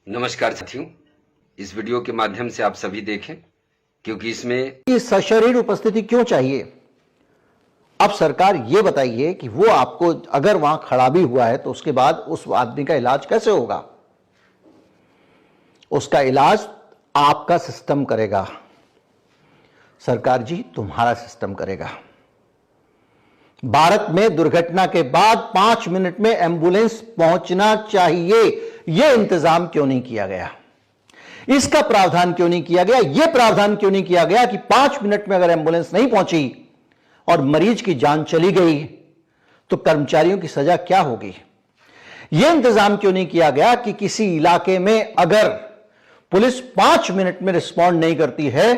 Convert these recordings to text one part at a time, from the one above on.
नमस्कार साथियों, इस वीडियो के माध्यम से आप सभी देखें क्योंकि इसमें सशरीर उपस्थिति क्यों चाहिए। अब सरकार ये बताइए कि वो आपको अगर वहां खड़ा भी हुआ है तो उसके बाद उस आदमी का इलाज कैसे होगा। उसका इलाज आपका सिस्टम करेगा, सरकार जी तुम्हारा सिस्टम करेगा। भारत में दुर्घटना के बाद 5 मिनट में एंबुलेंस पहुंचना चाहिए, यह इंतजाम क्यों नहीं किया गया, इसका प्रावधान क्यों नहीं किया गया। यह प्रावधान क्यों नहीं किया गया कि 5 मिनट में अगर एंबुलेंस नहीं पहुंची और मरीज की जान चली गई तो कर्मचारियों की सजा क्या होगी। यह इंतजाम क्यों नहीं किया गया कि किसी इलाके में अगर पुलिस 5 मिनट में रिस्पॉन्ड नहीं करती है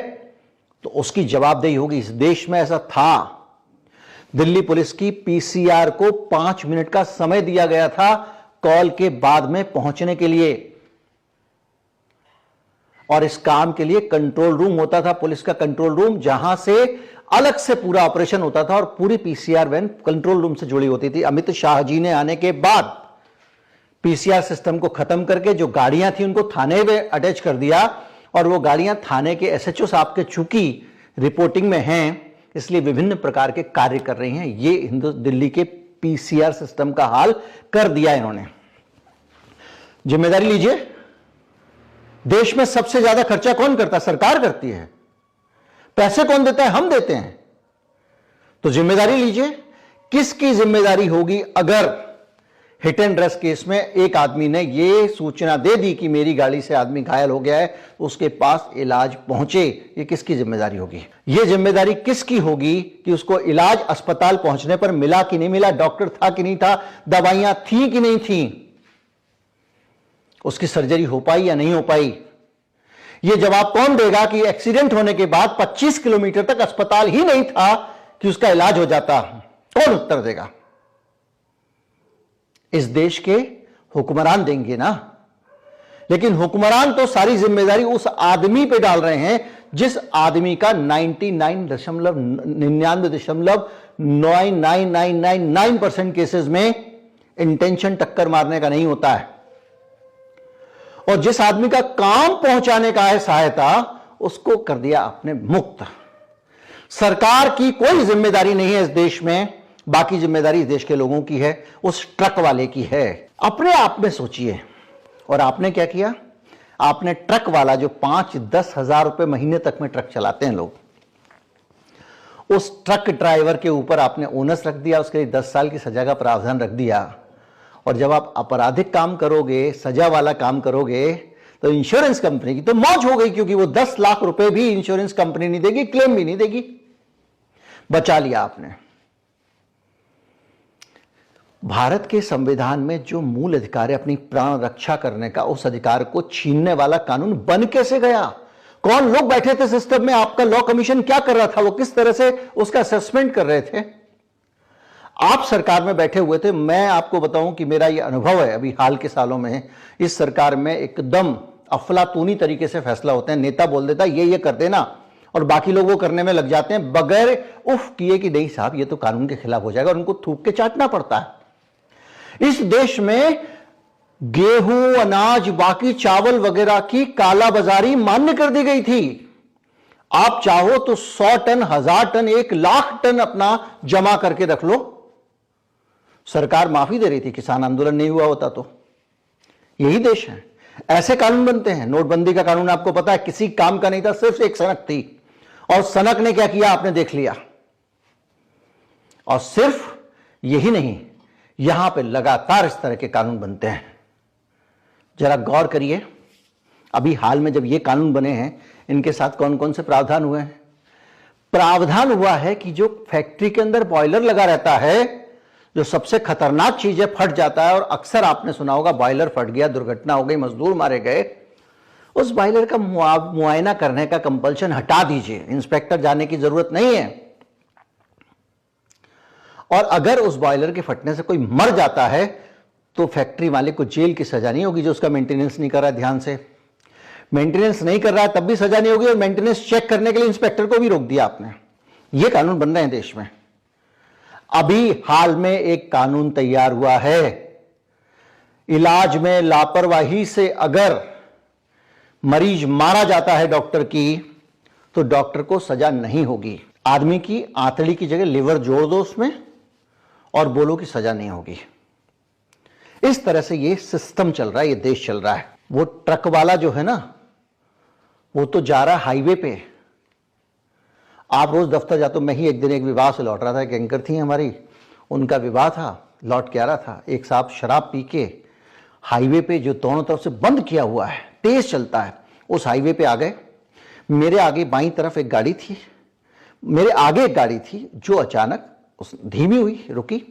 तो उसकी जवाबदेही होगी। इस देश में ऐसा था, दिल्ली पुलिस की पीसीआर को 5 मिनट का समय दिया गया था कॉल के बाद में पहुंचने के लिए, और इस काम के लिए कंट्रोल रूम होता था, पुलिस का कंट्रोल रूम, जहां से अलग से पूरा ऑपरेशन होता था और पूरी पीसीआर वैन कंट्रोल रूम से जुड़ी होती थी। अमित शाह जी ने आने के बाद पीसीआर सिस्टम को खत्म करके जो गाड़ियां थी उनको थाने में अटैच कर दिया, और वो गाड़ियां थाने के एसएचओ साहब के चूंकि रिपोर्टिंग में हैं इसलिए विभिन्न प्रकार के कार्य कर रही हैं। ये दिल्ली के पीसीआर सिस्टम का हाल कर दिया इन्होंने। जिम्मेदारी लीजिए, देश में सबसे ज्यादा खर्चा कौन करता है? सरकार करती है। पैसे कौन देता है? हम देते हैं। तो जिम्मेदारी लीजिए, किसकी जिम्मेदारी होगी अगर हिट एंड रन केस में एक आदमी ने यह सूचना दे दी कि मेरी गाड़ी से आदमी घायल हो गया है, उसके पास इलाज पहुंचे, ये किसकी जिम्मेदारी होगी? ये जिम्मेदारी किसकी होगी कि उसको इलाज अस्पताल पहुंचने पर मिला कि नहीं मिला, डॉक्टर था कि नहीं था, दवाइयां थी कि नहीं थी, उसकी सर्जरी हो पाई या नहीं हो पाई। यह जवाब कौन देगा कि एक्सीडेंट होने के बाद 25 किलोमीटर तक अस्पताल ही नहीं था कि उसका इलाज हो जाता? कौन उत्तर देगा? इस देश के हुक्मरान देंगे ना। लेकिन हुक्मरान तो सारी जिम्मेदारी उस आदमी पे डाल रहे हैं जिस आदमी का 99.999999% केसेस में इंटेंशन टक्कर मारने का नहीं होता है, और जिस आदमी का काम पहुंचाने का है सहायता, उसको कर दिया आपने मुक्त। सरकार की कोई जिम्मेदारी नहीं है इस देश में, बाकी जिम्मेदारी इस देश के लोगों की है, उस ट्रक वाले की है। अपने आप में सोचिए। और आपने क्या किया? आपने ट्रक वाला जो 5-10 हजार रुपए महीने तक में ट्रक चलाते हैं लोग, उस ट्रक ड्राइवर के ऊपर आपने ओनस रख दिया, उसके लिए 10 साल की सजा का प्रावधान रख दिया। और जब आप आपराधिक काम करोगे, सजा वाला काम करोगे, तो इंश्योरेंस कंपनी की तो मौज हो गई, क्योंकि वो 10 लाख रुपए भी इंश्योरेंस कंपनी नहीं देगी, क्लेम भी नहीं देगी। बचा लिया आपने। भारत के संविधान में जो मूल अधिकार है अपनी प्राण रक्षा करने का, उस अधिकार को छीनने वाला कानून बन कैसे गया? कौन लोग बैठे थे सिस्टम में? आपका लॉ कमीशन क्या कर रहा था? वो किस तरह से उसका असेसमेंट कर रहे थे? आप सरकार में बैठे हुए थे। मैं आपको बताऊं कि मेरा यह अनुभव है अभी हाल के सालों में, इस सरकार में एकदम अफलातूनी तरीके से फैसला होते हैं। नेता बोल देता है ये कर देना, और बाकी लोग वो करने में लग जाते हैं बगैर उफ किए कि नहीं साहब ये तो कानून के खिलाफ हो जाएगा, और उनको थूक के चाटना पड़ता है। इस देश में गेहूं, अनाज, बाकी चावल वगैरह की कालाबाजारी मान्य कर दी गई थी। आप चाहो तो 100 टन, 1000 टन, 1 लाख टन अपना जमा करके रख लो, सरकार माफी दे रही थी। किसान आंदोलन नहीं हुआ होता तो। यही देश है। ऐसे कानून बनते हैं। नोटबंदी का कानून आपको पता है किसी काम का नहीं था, सिर्फ एक सनक थी, और सनक ने क्या किया आपने देख लिया। और सिर्फ यही नहीं, यहां पे लगातार इस तरह के कानून बनते हैं। जरा गौर करिए, अभी हाल में जब ये कानून बने हैं, इनके साथ कौन कौन से प्रावधान हुए हैं? प्रावधान हुआ है कि जो फैक्ट्री के अंदर बॉयलर लगा रहता है, जो सबसे खतरनाक चीज है, फट जाता है, और अक्सर आपने सुना होगा बॉयलर फट गया, दुर्घटना हो गई, मजदूर मारे गए, उस बॉयलर का मुआयना करने का कंपल्शन हटा दीजिए। इंस्पेक्टर जाने की जरूरत नहीं है। और अगर उस बॉयलर के फटने से कोई मर जाता है तो फैक्ट्री मालिक को जेल की सजा नहीं होगी, जो उसका मेंटेनेंस नहीं कर रहा है ध्यान से। मेंटेनेंस नहीं कर रहा है तब भी सजा नहीं होगी, और मेंटेनेंस चेक करने के लिए इंस्पेक्टर को भी रोक दिया आपने। ये कानून बन रहे हैं देश में। अभी हाल में एक कानून तैयार हुआ है, इलाज में लापरवाही से अगर मरीज मारा जाता है डॉक्टर की, तो डॉक्टर को सजा नहीं होगी। आदमी की आंतड़ी की जगह लिवर जोड़ दो उसमें और बोलो कि सजा नहीं होगी। इस तरह से ये सिस्टम चल रहा है, ये देश चल रहा है। वो ट्रक वाला जो है ना, वो तो जा रहा है हाईवे पे। आप रोज दफ्तर जाते हो। मैं ही एक दिन एक विवाह से लौट रहा था, एक एंकर थी हमारी, उनका विवाह था, लौट के आ रहा था। एक साहब शराब पी के हाईवे पे जो दोनों तरफ से बंद किया हुआ है, तेज चलता है, उस हाईवे पे आ गए। मेरे आगे बाईं तरफ एक गाड़ी थी, मेरे आगे एक गाड़ी थी जो अचानक धीमी हुई, रुकी।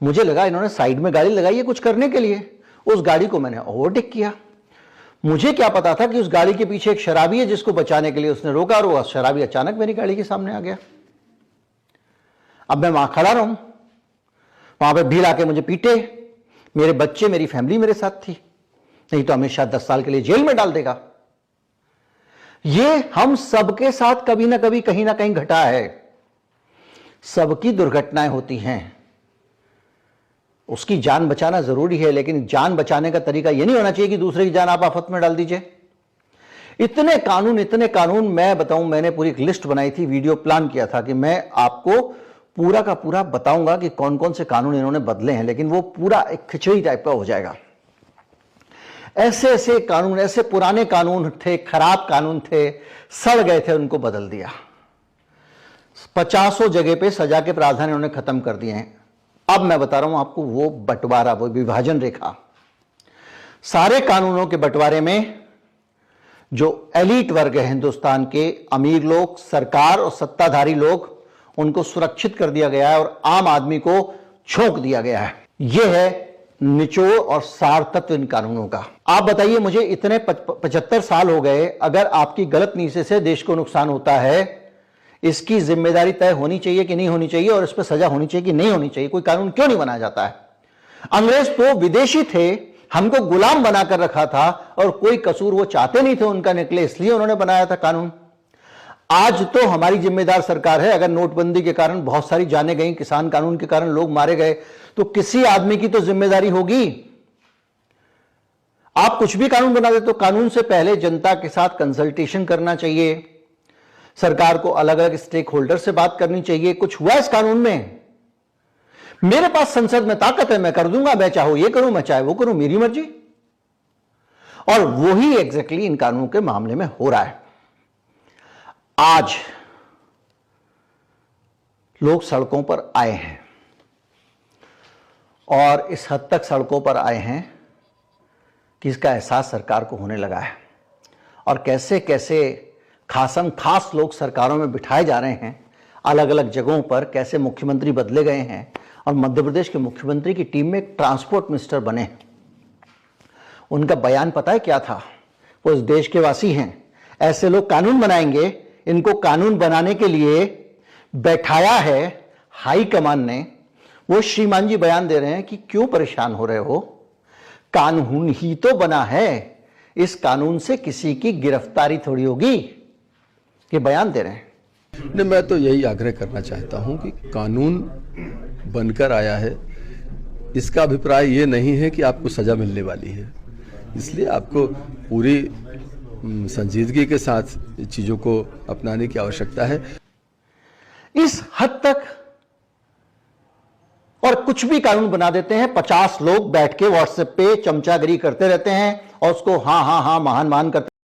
मुझे लगा इन्होंने साइड में गाड़ी लगाई है कुछ करने के लिए। उस गाड़ी को मैंने ओवरटेक किया। मुझे क्या पता था कि उस गाड़ी के पीछे एक शराबी है जिसको बचाने के लिए उसने रोका, और वो शराबी अचानक मेरी गाड़ी के सामने आ गया। अब मैं वहां खड़ा रहूं, वहां पे भीड़ आके मुझे पीटे। मेरे बच्चे, मेरी फैमिली मेरे साथ थी, नहीं तो हमें शायद 10 साल के लिए जेल में डाल देगा। ये हम सबके साथ कभी ना कभी कहीं ना कहीं घटा है। सबकी दुर्घटनाएं होती हैं, उसकी जान बचाना जरूरी है, लेकिन जान बचाने का तरीका यह नहीं होना चाहिए कि दूसरे की जान आप आफत में डाल दीजिए। इतने कानून मैं बताऊं, मैंने पूरी एक लिस्ट बनाई थी, वीडियो प्लान किया था कि मैं आपको पूरा का पूरा बताऊंगा कि कौन कौन से कानून इन्होंने बदले हैं, लेकिन वो पूरा एक खिचड़ी टाइप का हो जाएगा। ऐसे ऐसे कानून, ऐसे पुराने कानून थे, खराब कानून थे, सड़ गए थे, उनको बदल दिया। 50 जगह पे सजा के प्रावधान इन्होंने खत्म कर दिए हैं। अब मैं बता रहा हूं आपको वो बंटवारा, वो विभाजन रेखा। सारे कानूनों के बंटवारे में जो एलीट वर्ग है हिंदुस्तान के, अमीर लोग, सरकार और सत्ताधारी लोग, उनको सुरक्षित कर दिया गया है और आम आदमी को छोंक दिया गया है। यह है निचोड़ और सार तत्व इन कानूनों का। आप बताइए मुझे, इतने 75 साल हो गए, अगर आपकी गलत नीति से देश को नुकसान होता है, इसकी जिम्मेदारी तय होनी चाहिए कि नहीं होनी चाहिए, और इस पर सजा होनी चाहिए कि नहीं होनी चाहिए। कोई कानून क्यों नहीं बनाया जाता है? अंग्रेज तो विदेशी थे, हमको गुलाम बनाकर रखा था, और कोई कसूर वो चाहते नहीं थे उनका निकले, इसलिए उन्होंने बनाया था कानून। आज तो हमारी जिम्मेदार सरकार है। अगर नोटबंदी के कारण बहुत सारी जानें गई, किसान कानून के कारण लोग मारे गए, तो किसी आदमी की तो जिम्मेदारी होगी। आप कुछ भी कानून बना दे तो कानून से पहले जनता के साथ कंसल्टेशन करना चाहिए, सरकार को अलग अलग स्टेक होल्डर से बात करनी चाहिए। कुछ हुआ इस कानून में? मेरे पास संसद में ताकत है, मैं कर दूंगा, मैं चाहूं ये करूं, मैं चाहे वो करूं, मेरी मर्जी। और वही एग्जैक्टली इन कानूनों के मामले में हो रहा है। आज लोग सड़कों पर आए हैं, और इस हद तक सड़कों पर आए हैं कि इसका एहसास सरकार को होने लगा है। और कैसे कैसे खासम खास लोग सरकारों में बिठाए जा रहे हैं, अलग अलग जगहों पर कैसे मुख्यमंत्री बदले गए हैं, और मध्य प्रदेश के मुख्यमंत्री की टीम में एक ट्रांसपोर्ट मिनिस्टर बने। उनका बयान पता है क्या था? वो इस देश के वासी हैं, ऐसे लोग कानून बनाएंगे, इनको कानून बनाने के लिए बैठाया है हाई कमान ने। वो श्रीमान जी बयान दे रहे हैं कि क्यों परेशान हो रहे हो, कानून ही तो बना है, इस कानून से किसी की गिरफ्तारी थोड़ी होगी। ये बयान दे रहे हैं। नहीं, मैं तो यही आग्रह करना चाहता हूं कि कानून बनकर आया है, इसका अभिप्राय ये नहीं है कि आपको सजा मिलने वाली है। इसलिए आपको पूरी संजीदगी के साथ चीजों को अपनाने की आवश्यकता है। इस हद तक, और कुछ भी कानून बना देते हैं। 50 लोग बैठ के व्हाट्सएप पे चमचागिरी करते रहते हैं और उसको हाँ हाँ हाँ महान मान करते